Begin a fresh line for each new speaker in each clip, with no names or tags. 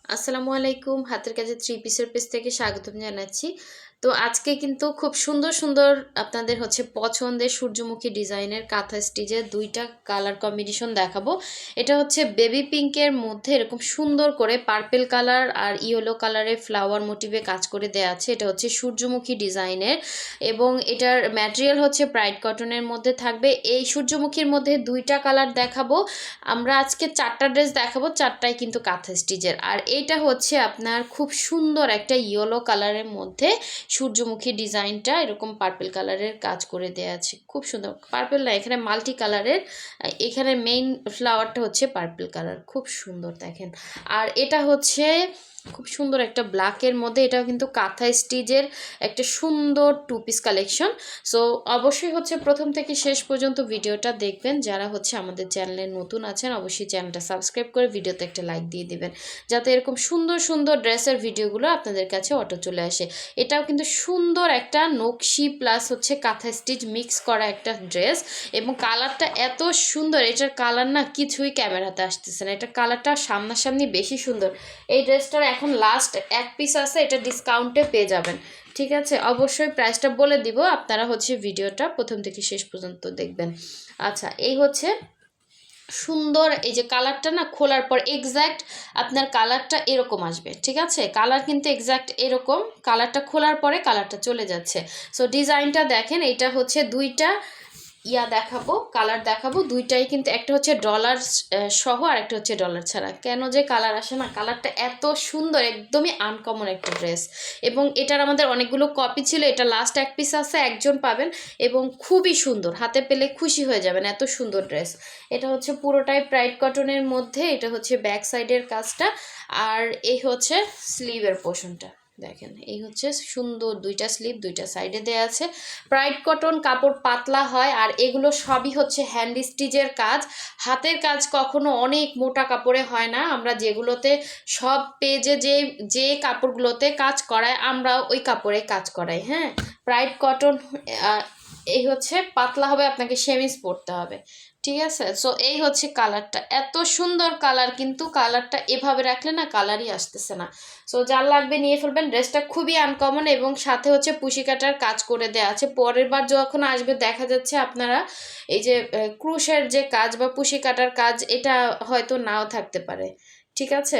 আসসালামু আলাইকুম। হাতের কাছে থ্রি পিসের পেজ থেকে স্বাগতম জানাচ্ছি। তো আজকে কিন্তু খুব সুন্দর সুন্দর আপনাদের পছন্দের সূর্যমুখী ডিজাইনের কাঁথা স্টিচের দুইটা কালার কম্বিনেশন দেখাবো। এটা হচ্ছে বেবি পিঙ্কের মধ্যে এরকম সুন্দর করে পার্পেল কালার আর ইয়েলো কালারের ফ্লাওয়ার মোটিভে কাজ করে দেওয়া আছে। এটা হচ্ছে সূর্যমুখী ডিজাইনের এবং এটার ম্যাটেরিয়াল হচ্ছে ব্রাইট কটনের মধ্যে থাকবে। এই সূর্যমুখীর মধ্যে দুইটা কালার দেখাবো। আমরা আজকে চারটা ড্রেস দেখাবো, চারটাই কিন্তু কাঁথা স্টিচের। আর এইটা হচ্ছে আপনার খুব সুন্দর একটা ইয়েলো কালারের মধ্যে সূর্যমুখী ডিজাইনটা এরকম পার্পল কালারের কাজ করে দেওয়া আছে। খুব সুন্দর, পার্পল না, এখানে মাল্টি কালারের, এখানে মেইন ফ্লাওয়ারটা হচ্ছে পার্পল কালার, খুব সুন্দর দেখেন। আর এটা হচ্ছে খুব সুন্দর একটা ব্ল্যাকের মধ্যে, এটাও কিন্তু কাঁথা স্টিচের একটা সুন্দর টু পিস কালেকশন। সো অবশ্যই প্রথম থেকে শেষ পর্যন্ত ভিডিওটা দেখবেন। যারা আমাদের চ্যানেলে নতুন আছেন অবশ্যই চ্যানেলটা সাবস্ক্রাইব করে ভিডিওতে একটা লাইক দিয়ে দিবেন, যাতে এরকম সুন্দর সুন্দর ড্রেসের ভিডিওগুলো আপনাদের কাছে অটো চলে আসে। এটাও কিন্তু সুন্দর একটা নকশি প্লাস কাঁথা স্টিচ মিক্স করা একটা ড্রেস, এবং কালারটা এত সুন্দর। এটার কালার না কিছুই ক্যামেরাতে আসতেছে না, এটার কালারটা সামনাসামনি বেশি সুন্দর। এই ড্রেসটার এখন লাস্ট এক পিস আছে, এটা ডিসকাউন্টে পেয়ে যাবেন। ঠিক আছে, অবশ্যই প্রাইসটা বলে দিব, আপনারা ভিডিওটা প্রথম থেকে শেষ পর্যন্ত দেখবেন। আচ্ছা, এই সুন্দর এই যে কালারটা না খোলার পর এক্স্যাক্ট আপনার কালারটা এরকম আসবে। ঠিক আছে, কালার কিন্তু এক্স্যাক্ট এরকম, কালারটা খোলার পরে কালারটা চলে যাচ্ছে। সো ডিজাইনটা দেখেন, এটা দুইটা দেখাবো, কালার দেখাবো দুইটাই কিন্তু, একটা হচ্ছে ডলার সহ আর একটা হচ্ছে ডলার ছাড়া। কেন যে কালার আসে না, কালারটা এত সুন্দর, একদমই আনকমন একটা ড্রেস। এবং এটার আমাদের অনেকগুলো কপি ছিল, এটা লাস্ট এক পিস আছে, একজন পাবেন এবং খুবই সুন্দর, হাতে পেলে খুশি হয়ে যাবেন, এত সুন্দর ড্রেস। এটা পুরোটাই ব্রাইট কটনের মধ্যে, এটা ব্যাক সাইডের কাজটা, আর এই স্লিভের পোর্শনটা দেখেন। এই সুন্দর দুইটা স্লিভ, দুইটা সাইডে দেয়া আছে। ব্রাইট কটন কাপড় পাতলা হয়, আর এগুলো সবই হ্যান্ড স্টিচের কাজ। হাতের কাজ কখনো অনেক মোটা কাপড়ে হয় না। আমরা যেগুলোতে সব পেজে যে যে কাপড়গুলোতে কাজ করায়, আমরা ওই কাপড়ে কাজ করাই। হ্যাঁ, ব্রাইট কটন এই পাতলা হবে, আপনাকে সেমিজ পরতে হবে। ঠিক আছে, সো এই কালারটা, এত সুন্দর কালার, কিন্তু কালারটা এভাবে রাখলে না কালারই আসতেছে না। সো যার লাগবে নিয়ে ফেলবেন। ড্রেসটা খুবই আনকমন এবং সাথে পুশি কাটার কাজ করে দেওয়া আছে। পরের বার যখন আসবে দেখা যাচ্ছে আপনারা এই যে ক্রুশের যে কাজ বা পুশি কাটার কাজ, এটা হয়তো নাও থাকতে পারে। ঠিক আছে,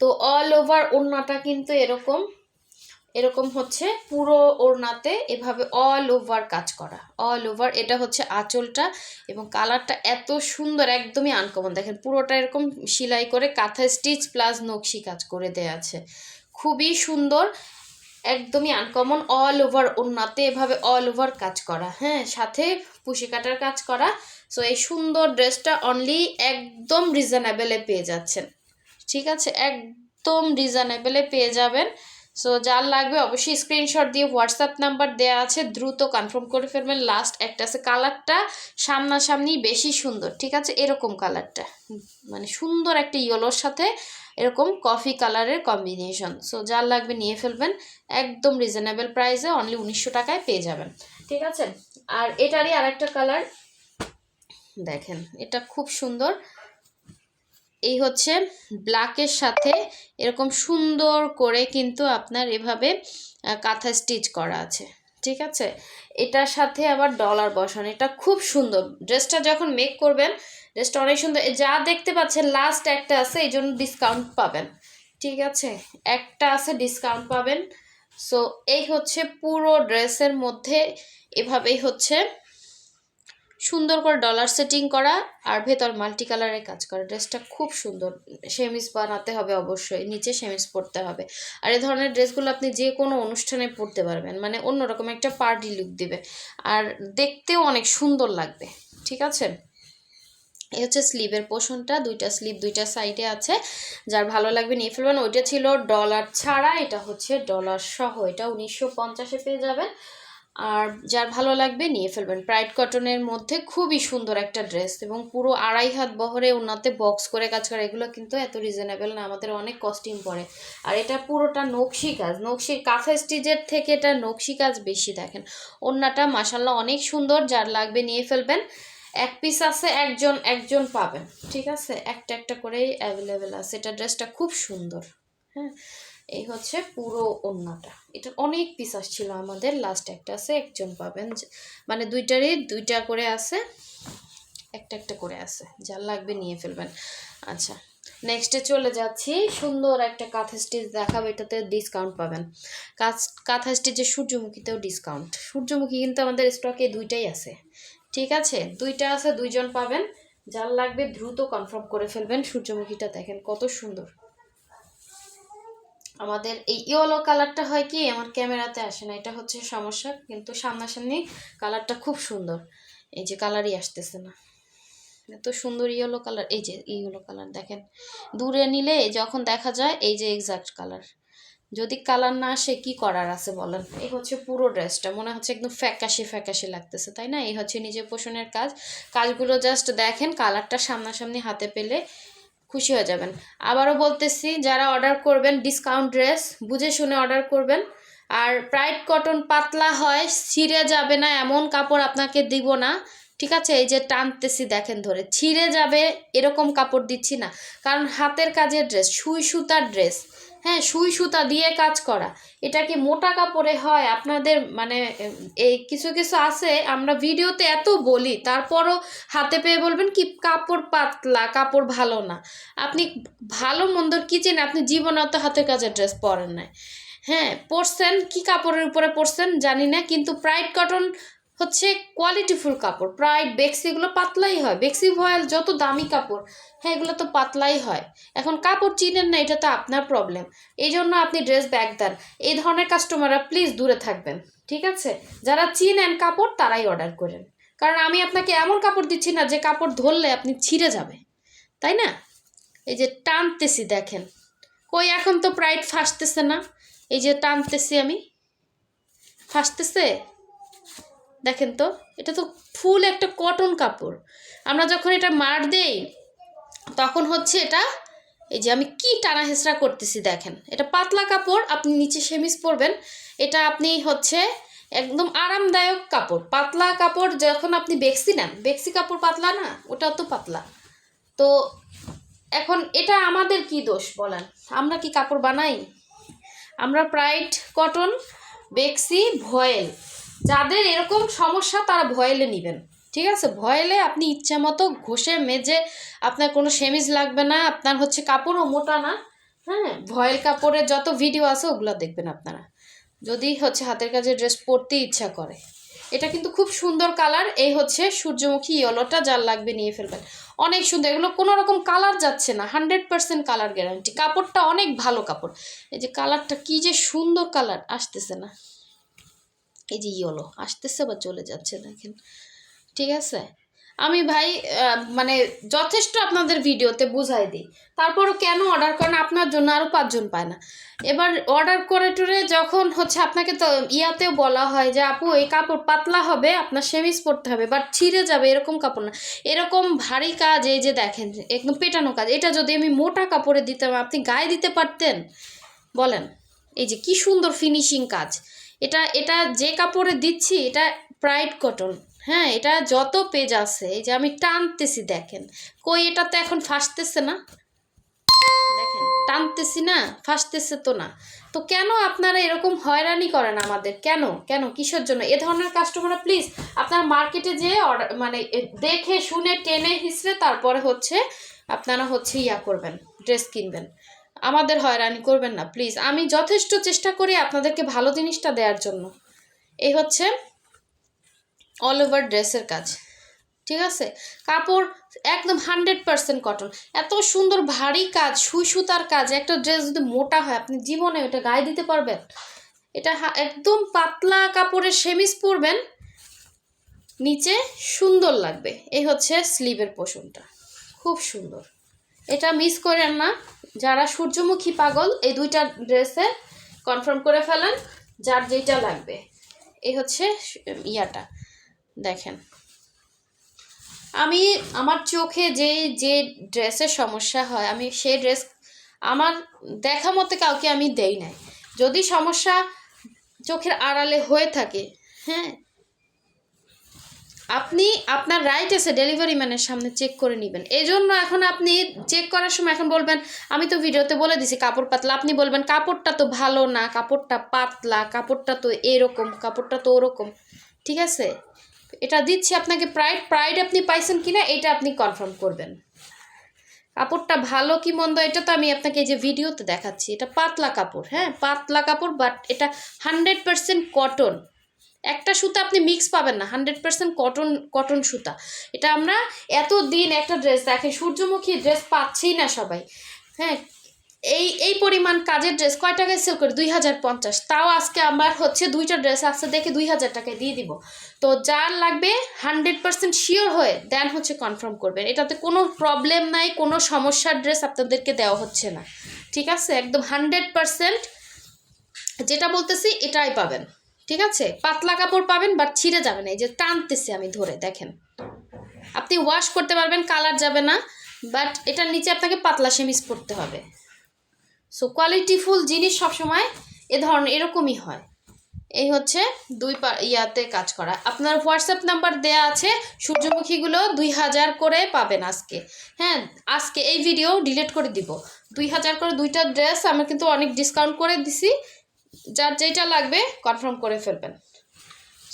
তো অল ওভার ওড়নাটা কিন্তু এরকম এরকম পুরো ওড়নাতে এভাবে অল ওভার কাজ করা, অল ওভার। এটা আঁচলটা, এবং কালারটা এত সুন্দর, একদমই আনকমন। দেখেন পুরোটা এরকম সেলাই করে কাঁথা স্টিচ প্লাস নকশি কাজ করে দেয়া আছে, খুবই সুন্দর, একদমই আনকমন। অল ওভার ওড়নাতে এভাবে অল ওভার কাজ করা, হ্যাঁ, সাথে কুশি কাটার কাজ করা। সো এই সুন্দর ড্রেসটা অনলি একদম রিজনেবলে পেয়ে যাচ্ছেন। ঠিক আছে, একদম রিজনেবলে পেয়ে যাবেন। সো যার লাগবে অবশ্যই স্ক্রিনশট দিয়ে হোয়াটসঅ্যাপ নাম্বার দেওয়া আছে, দ্রুত কনফার্ম করে ফেলবেন। লাস্ট একটা আছে, কালারটা সামনাসামনি বেশি সুন্দর। ঠিক আছে, এরকম কালারটা মানে সুন্দর একটা ইয়েলোর সাথে এরকম কফি কালারের কম্বিনেশন। সো যার লাগবে নিয়ে ফেলবেন, একদম রিজনেবল প্রাইসে অনলি 1900 টাকায় পেয়ে যাবেন। ঠিক আছে, আর এটারই আরেকটা কালার দেখেন, এটা খুব সুন্দর। এই ব্ল্যাকের সাথে এরকম সুন্দর করে কিন্তু আপনার এভাবে কাঁথা স্টিচ করা আছে। ঠিক আছে, এটার সাথে আবার ডলার বসানো, এটা খুব সুন্দর। ড্রেসটা যখন মেক করবেন, ড্রেসটা অনেক সুন্দর। যা দেখতে পাচ্ছেন লাস্ট একটা আছে, এই জন্য ডিসকাউন্ট পাবেন। ঠিক আছে, একটা আছে, ডিসকাউন্ট পাবেন। সো এই পুরো ড্রেসের মধ্যে এভাবেই সুন্দর করে ডলার সেটিং করা, আর ভেতর মাল্টি কালারের কাজ করা। ড্রেসটা খুব সুন্দর। সেমিজ বানাতে হবে অবশ্যই, নিচে সেমিজ পরতে হবে। আর এই ধরনের ড্রেসগুলো আপনি যে কোনো অনুষ্ঠানে পরতে পারবেন, মানে অন্যরকম একটা পার্টি লুক দিবে, আর দেখতেও অনেক সুন্দর লাগবে। ঠিক আছে, এই স্লিভের পোর্শনটা, দুইটা স্লিভ দুইটা সাইডে আছে। যার ভালো লাগবে নিয়ে ফেলবেন। ওইটা ছিল ডলার ছাড়া, এটা ডলার সহ, এটা 1950-এ পেয়ে যাবেন। আর যার ভালো লাগবে নিয়ে ফেলবেন। ব্রাইট কটনের মধ্যে খুবই সুন্দর একটা ড্রেস, এবং পুরো 2.5 হাত বহরে ওনাতে বক্স করে কাজ করা। এগুলো কিন্তু এত রিজনেবল না, আমাদের অনেক কস্টিং পড়ে। আর এটা পুরোটা নকশি কাজ, নকশির কাঁথা স্টিচের থেকে এটা নকশি কাজ বেশি। দেখেন ওড়নাটা মাশাল্লাহ অনেক সুন্দর, যার লাগবে নিয়ে ফেলবেন। এক পিস আছে, একজন একজন পাবেন, ঠিক আছে? একটা একটা করেই অ্যাভেলেবেল আছে। এটা ড্রেসটা খুব সুন্দর। হ্যাঁ, এই হচ্ছে পুরো ওড়নাটা। এটা অনেক পিস আসছিল আমাদের, লাস্ট একটা আছে, একজন পাবেন। মানে দুইটারই দুইটা করে আছে, একটা একটা করে আছে, যার লাগবে নিয়ে ফেলবেন। আচ্ছা, নেক্সটে চলে যাচ্ছি। সুন্দর একটা কাঁথা স্টিচ দেখাবো, এটাতে ডিসকাউন্ট পাবেন। কাঁথা স্টিচের সূর্যমুখীতেও ডিসকাউন্ট। সূর্যমুখী কিন্তু আমাদের স্টকে দুইটাই আছে, ঠিক আছে? দুইটা আছে, দুইজন পাবেন। যার লাগবে দ্রুত কনফার্ম করে ফেলবেন। সূর্যমুখীটা দেখেন কত সুন্দর। আমাদের এই ইয়েলো কালারটা হয় কি, আমার ক্যামেরাতে আসে না, এটা হচ্ছে সমস্যা, কিন্তু সামনাসামনি কালারটা খুব সুন্দর। এই যে কালারই আসতেছে না, এত সুন্দর ইয়েলো কালার। এই যে ইয়েলো কালার দেখেন, দূরে নিলে যখন দেখা যায় এই যে এক্সাক্ট কালার। যদি কালার না আসে কি করার আছে বলেন? এই হচ্ছে পুরো ড্রেসটা, মনে হচ্ছে একদম ফ্যাকাশে ফ্যাকাশে লাগতেছে, তাই না? এই হচ্ছে নিজের পোষণের কাজ। কাজগুলো জাস্ট দেখেন, কালারটা সামনাসামনি হাতে পেলে খুশি হয়ে যাবেন। আবারও বলতেছি, যারা অর্ডার করবেন ডিসকাউন্ট ড্রেস বুঝে শুনে অর্ডার করবেন। আর প্রাইড কটন পাতলা হয়, ছিঁড়ে যাবে না এমন কাপড় আপনাকে দিব না, ঠিক আছে? এই যে টানতেছি দেখেন ধরে, ছিঁড়ে যাবে এরকম কাপড় দিচ্ছি না। কারণ হাতের কাজের ড্রেস, সুই সুতার ড্রেস, হ্যাঁ, সুই সুতা দিয়ে কাজ করা। এটা কি মোটা কাপড়ে হয়? আপনাদের মানে এই কিছু কিছু আছে, আমরা ভিডিওতে এত বলি, তারপরও হাতে পেয়ে বলবেন কি কাপড় পাতলা, কাপড় ভালো না। আপনি ভালো মন্দর কি চেন? আপনি জীবনে অত হাতের কাজের ড্রেস পরেন নাই। হ্যাঁ, পরছেন, কি কাপড়ের উপরে পরছেন জানি না, কিন্তু প্রাইড কটন হচ্ছে কোয়ালিটিফুল কাপড়। প্রাইড, বেক্সি এগুলো পাতলাই হয়। বেক্সি ভয়েল যত দামি কাপড়, হ্যাঁ, এগুলো তো পাতলাই হয়। এখন কাপড় চিনেন না, এটা তো আপনার প্রবলেম। এই জন্য আপনি ড্রেস ব্যাক দেন। এই ধরনের কাস্টমাররা প্লিজ দূরে থাকবেন, ঠিক আছে? যারা চিনেন কাপড় তারাই অর্ডার করেন। কারণ আমি আপনাকে এমন কাপড় দিচ্ছি না যে কাপড় ধরলে আপনি ছিঁড়ে যাবে, তাই না? এই যে টানতেছি দেখেন, কই এখন তো প্রাইড ফাঁসতেছে না। এই যে টানতেছি আমি, ফাঁসতেছে? দেখেন তো, এটা তো ফুল একটা কটন কাপড়। আমরা যখন এটা মার দেই তখন হচ্ছে এটা, এই যে আমি কি টানা হেঁচড়া করতেছি দেখেন, এটা পাতলা কাপড়, আপনি নিচে সেমিজ পরবেন। এটা আপনি হচ্ছে একদম আরামদায়ক কাপড়, পাতলা কাপড়। যখন আপনি বেক্সি নেন, বেক্সি কাপড় পাতলা না, ওটাও তো পাতলা। তো এখন এটা আমাদের কি দোষ বলেন? আমরা কি কাপড় বানাই? আমরা প্রাইড কটন, বেক্সি, ভয়েল, যাদের এরকম সমস্যা তারা ভয়েলে নেবেন, ঠিক আছে? ভয়েলে আপনি ইচ্ছা মতো ঘষে মেজে, আপনার কোনো সেমিজ লাগবে না, আপনার হচ্ছে কাপড়ও মোটা না। হ্যাঁ, ভয়েল কাপড়ের যত ভিডিও আছে ওগুলো দেখবেন আপনারা, যদি হচ্ছে হাতের কাজে ড্রেস পরতে ইচ্ছা করে। এটা কিন্তু খুব সুন্দর কালার। এই হচ্ছে সূর্যমুখী ইয়েলোটা, যার লাগবে নিয়ে ফেলবেন। অনেক সুন্দর, এগুলো কোনো রকম কালার যাচ্ছে না, 100% কালার গ্যারান্টি। কাপড়টা অনেক ভালো কাপড়। এই যে কালারটা কি যে সুন্দর, কালার আসতেছে না, এই যে ইয়েলো আসতেছে বা চলে যাচ্ছে দেখেন, ঠিক আছে? আমি ভাই মানে যথেষ্ট আপনাদের ভিডিওতে বুঝাই দিই, তারপরও কেন অর্ডার করেন? আপনার জন্য আরও 5 জন পায় না। এবার অর্ডার করে টরে যখন হচ্ছে আপনাকে তো ইয়াতেও বলা হয় যে আপু এই কাপড় পাতলা হবে, আপনার সেমিজ পরতে হবে, বাট ছিঁড়ে যাবে এরকম কাপড় না। এরকম ভারী কাজ, এই যে দেখেন একদম পেটানো কাজ, এটা যদি আমি মোটা কাপড়ে দিতাম আপনি গায়ে দিতে পারতেন বলেন? এই যে কি সুন্দর ফিনিশিং কাজ। এটা এটা যে কাপড়ে দিচ্ছি এটা প্রাইড কটন। হ্যাঁ, এটা যত পেজ আছে, এই যে আমি টানতেছি দেখেন, কই এটা তো এখন ফাঁসতেছে না, দেখেন টানতেছি না, ফাঁসতেছে তো না। তো কেন আপনারা এরকম হয়রানি করেন আমাদের? কেন কেন কিসের জন্য? এ ধরনের কাস্টমাররা প্লিজ আপনারা মার্কেটে যেয়ে অর্ডার মানে দেখে শুনে টেনে হিসড়ে তারপরে হচ্ছে আপনারা হচ্ছে ইয়া করবেন, ড্রেস কিনবেন। আমাদের হয়রানি করবেন না প্লিজ। আমি যথেষ্ট চেষ্টা করি আপনাদেরকে ভালো জিনিসটা দেওয়ার জন্য। এই হচ্ছে অল ওভার ড্রেসের কাজ, ঠিক আছে? কাপড় একদম 100% কটন, এত সুন্দর ভারী কাজ, সুই সুতার কাজ। একটা ড্রেস যদি মোটা হয় আপনি জীবনে ওটা গায়ে দিতে পারবেন? এটা একদম পাতলা কাপড়ের সেমিজ পরবেন, নিচে সুন্দর লাগবে। এই হচ্ছে স্লিভের পোর্শনটা, খুব সুন্দর। এটা মিস করেন না। যারা সূর্যমুখী পাগল, এই দুইটা ড্রেসে কনফার্ম করে ফেলেন যার যেটা লাগবে। এই হচ্ছে ইয়াটা দেখেন, আমি আমার চোখে যে যে ড্রেসের সমস্যা হয়, আমি সেই ড্রেস আমার দেখা মতে কাউকে আমি দেই নাই। যদি সমস্যা চোখের আড়ালে হয়ে থাকে, হ্যাঁ, আপনি আপনার রাইট আছে ডেলিভারি ম্যানের সামনে চেক করে নেবেন। এই জন্য এখন আপনি চেক করার সময় এখন বলবেন আমি তো ভিডিওতে বলে দিছি কাপড় পাতলা, আপনি বলবেন কাপড়টা তো ভালো না, কাপড়টা পাতলা, কাপড়টা তো এরকম, কাপড়টা তো ওরকম। ঠিক আছে, এটা দিচ্ছি আপনাকে প্রাইড আপনি পাইছেন কিনা এটা আপনি কনফার্ম করবেন। কাপড়টা ভালো কি মন্দ এটা তো আমি আপনাকে এই যে ভিডিওতে দেখাচ্ছি, এটা পাতলা কাপড়, হ্যাঁ পাতলা কাপড়, বাট এটা 100% কটন। একটা সুতা আপনি মিক্স পাবেন না, 100% কটন সুতা। এটা আমরা এতদিন একটা ড্রেস দেখেন, সূর্যমুখী ড্রেস পাচ্ছেই না সবাই, হ্যাঁ এই পরিমাণ কাজের ড্রেস কয় টাকায় সেল করি? 2050। তাও আজকে আমার হচ্ছে 2টা ড্রেস আসছে দেখে 2000 টাকায় দিয়ে দিব। তো যার লাগবে 100% শিওর হয়ে দেন হচ্ছে কনফার্ম করবেন, এটাতে কোনো প্রবলেম নাই, কোনো সমস্যার ড্রেস আপনাদেরকে দেওয়া হচ্ছে না। ঠিক আছে, একদম 100% যেটা বলতেছি এটাই পাবেন। ঠিক আছে, পাতলা কাপড় পাবেন বাট ছিঁড়ে যাবে না, এই যে টানতেছি আমি ধরে দেখেন, আপনি ওয়াশ করতে পারবেন, কালার যাবে না, বাট এটার নিচে আপনাকে পাতলা সেমিজ পরতে হবে। সো কোয়ালিটিফুল জিনিস সবসময় ধরনের এরকমই হয়। এই হচ্ছে ইয়াতে কাজ করা। আপনার হোয়াটসঅ্যাপ নাম্বার দেয়া আছে, সূর্যমুখীগুলো 2000 করে পাবেন আজকে। হ্যাঁ আজকে এই ভিডিও ডিলিট করে দিব, 2000 করে 2টা ড্রেস আমি কিন্তু অনেক ডিসকাউন্ট করে দিছি। যার যেটা লাগবে কনফার্ম করে ফেলবেন।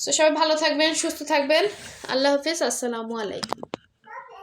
সো সবাই ভালো থাকবেন, সুস্থ থাকবেন, আল্লাহ হাফেজ, আসসালামু আলাইকুম।